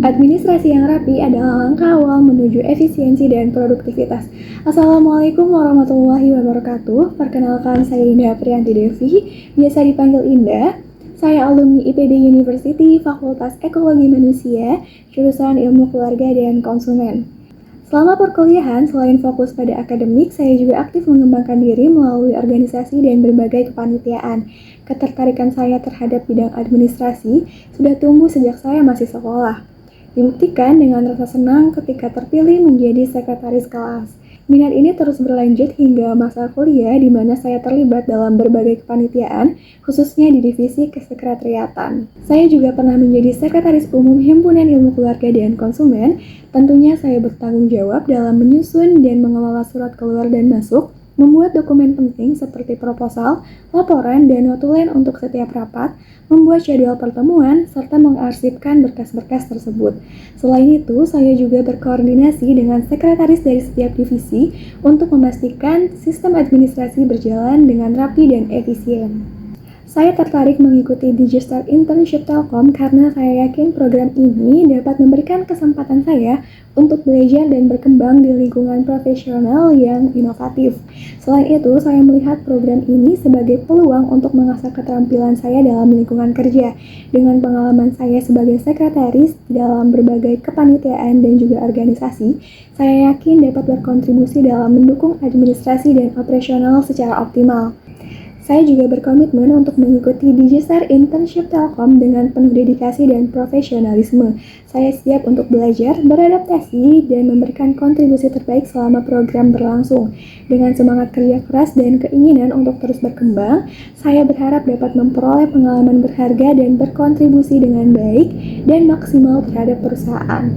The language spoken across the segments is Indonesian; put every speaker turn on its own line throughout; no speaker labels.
Administrasi yang rapi adalah langkah awal menuju efisiensi dan produktivitas. Assalamualaikum warahmatullahi wabarakatuh. Perkenalkan, saya Indah Priyanti Devi, biasa dipanggil Indah. Saya alumni IPB University, Fakultas Ekologi Manusia, jurusan Ilmu Keluarga dan Konsumen. Selama perkuliahan, selain fokus pada akademik, saya juga aktif mengembangkan diri melalui organisasi dan berbagai kepanitiaan. Ketertarikan saya terhadap bidang administrasi sudah tumbuh sejak saya masih sekolah. Dibuktikan dengan rasa senang ketika terpilih menjadi sekretaris kelas. Minat ini terus berlanjut hingga masa kuliah di mana saya terlibat dalam berbagai kepanitiaan, khususnya di divisi kesekretariatan. Saya juga pernah menjadi sekretaris umum Himpunan Ilmu Keluarga dan Konsumen. Tentunya saya bertanggung jawab dalam menyusun dan mengelola surat keluar dan masuk, membuat dokumen penting seperti proposal, laporan, dan notulen untuk setiap rapat, membuat jadwal pertemuan, serta mengarsipkan berkas-berkas tersebut. Selain itu, saya juga berkoordinasi dengan sekretaris dari setiap divisi untuk memastikan sistem administrasi berjalan dengan rapi dan efisien. Saya tertarik mengikuti Digistar Internship Telkom karena saya yakin program ini dapat memberikan kesempatan saya untuk belajar dan berkembang di lingkungan profesional yang inovatif. Selain itu, saya melihat program ini sebagai peluang untuk mengasah keterampilan saya dalam lingkungan kerja. Dengan pengalaman saya sebagai sekretaris dalam berbagai kepanitiaan dan juga organisasi, saya yakin dapat berkontribusi dalam mendukung administrasi dan operasional secara optimal. Saya juga berkomitmen untuk mengikuti Digistar Internship Telkom dengan penuh dedikasi dan profesionalisme. Saya siap untuk belajar, beradaptasi, dan memberikan kontribusi terbaik selama program berlangsung. Dengan semangat kerja keras dan keinginan untuk terus berkembang, saya berharap dapat memperoleh pengalaman berharga dan berkontribusi dengan baik dan maksimal terhadap perusahaan.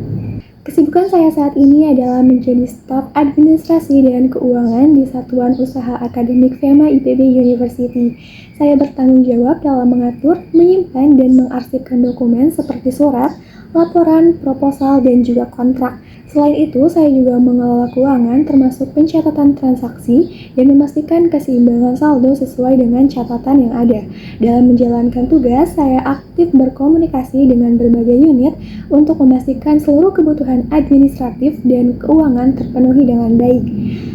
Kesibukan saya saat ini adalah menjadi staf administrasi dan keuangan di Satuan Usaha Akademik FEMA IPB University. Saya bertanggung jawab dalam mengatur, menyimpan, dan mengarsipkan dokumen seperti surat, laporan, proposal, dan juga kontrak. Selain itu, saya juga mengelola keuangan termasuk pencatatan transaksi dan memastikan keseimbangan saldo sesuai dengan catatan yang ada. Dalam menjalankan tugas, saya aktif berkomunikasi dengan berbagai unit untuk memastikan seluruh kebutuhan administratif dan keuangan terpenuhi dengan baik.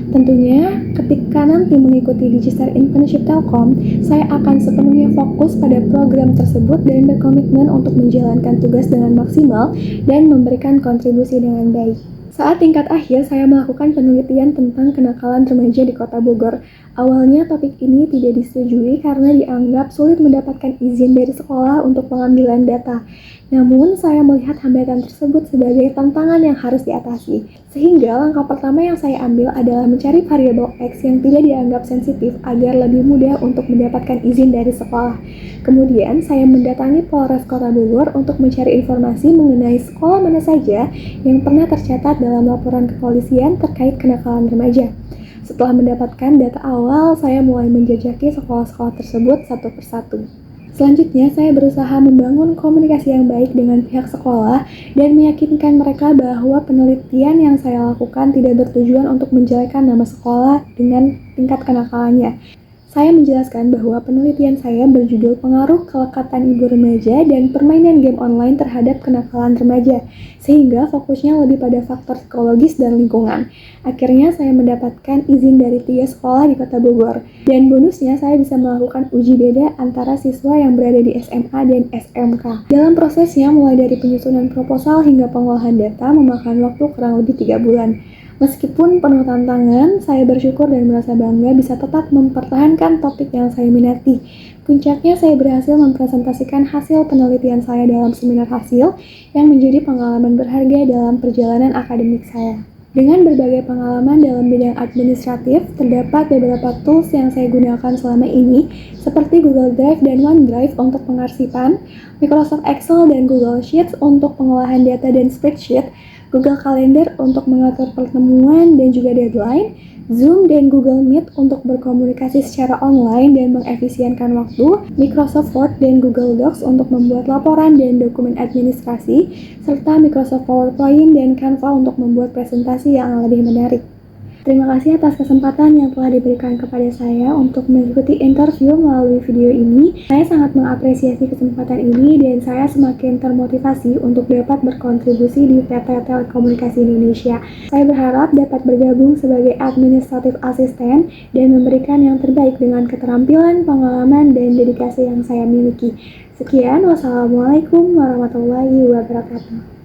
Tentunya, ketika nanti mengikuti Digistar Internship Telkom, saya akan sepenuhnya fokus pada program tersebut dan berkomitmen untuk menjalankan tugas dengan maksimal dan memberikan kontribusi dengan baik. Saat tingkat akhir, saya melakukan penelitian tentang kenakalan remaja di Kota Bogor. Awalnya topik ini tidak disetujui karena dianggap sulit mendapatkan izin dari sekolah untuk pengambilan data. Namun, saya melihat hambatan tersebut sebagai tantangan yang harus diatasi. Sehingga langkah pertama yang saya ambil adalah mencari variabel X yang tidak dianggap sensitif agar lebih mudah untuk mendapatkan izin dari sekolah. Kemudian, saya mendatangi Polres Kota Bogor untuk mencari informasi mengenai sekolah mana saja yang pernah tercatat dalam laporan kepolisian terkait kenakalan remaja. Setelah mendapatkan data awal, saya mulai menjajaki sekolah-sekolah tersebut satu persatu. Selanjutnya, saya berusaha membangun komunikasi yang baik dengan pihak sekolah dan meyakinkan mereka bahwa penelitian yang saya lakukan tidak bertujuan untuk menjelekkan nama sekolah dengan tingkat kenakalannya. Saya menjelaskan bahwa penelitian saya berjudul Pengaruh Kelekatan Ibu Remaja dan Permainan Game Online Terhadap Kenakalan Remaja, sehingga fokusnya lebih pada faktor psikologis dan lingkungan. Akhirnya saya mendapatkan izin dari 3 sekolah di Kota Bogor, dan bonusnya saya bisa melakukan uji beda antara siswa yang berada di SMA dan SMK. Dalam prosesnya, mulai dari penyusunan proposal hingga pengolahan data memakan waktu kurang lebih 3 bulan. Meskipun penuh tantangan, saya bersyukur dan merasa bangga bisa tetap mempertahankan topik yang saya minati. Puncaknya, saya berhasil mempresentasikan hasil penelitian saya dalam seminar hasil yang menjadi pengalaman berharga dalam perjalanan akademik saya. Dengan berbagai pengalaman dalam bidang administratif, terdapat beberapa tools yang saya gunakan selama ini, seperti Google Drive dan OneDrive untuk pengarsipan, Microsoft Excel dan Google Sheets untuk pengolahan data dan spreadsheet, Google Calendar untuk mengatur pertemuan dan juga deadline, Zoom dan Google Meet untuk berkomunikasi secara online dan mengefisienkan waktu, Microsoft Word dan Google Docs untuk membuat laporan dan dokumen administrasi, serta Microsoft PowerPoint dan Canva untuk membuat presentasi yang lebih menarik. Terima kasih atas kesempatan yang telah diberikan kepada saya untuk mengikuti interview melalui video ini. Saya sangat mengapresiasi kesempatan ini dan saya semakin termotivasi untuk dapat berkontribusi di PT Telekomunikasi Indonesia. Saya berharap dapat bergabung sebagai administratif asisten dan memberikan yang terbaik dengan keterampilan, pengalaman, dan dedikasi yang saya miliki. Sekian, wassalamualaikum warahmatullahi wabarakatuh.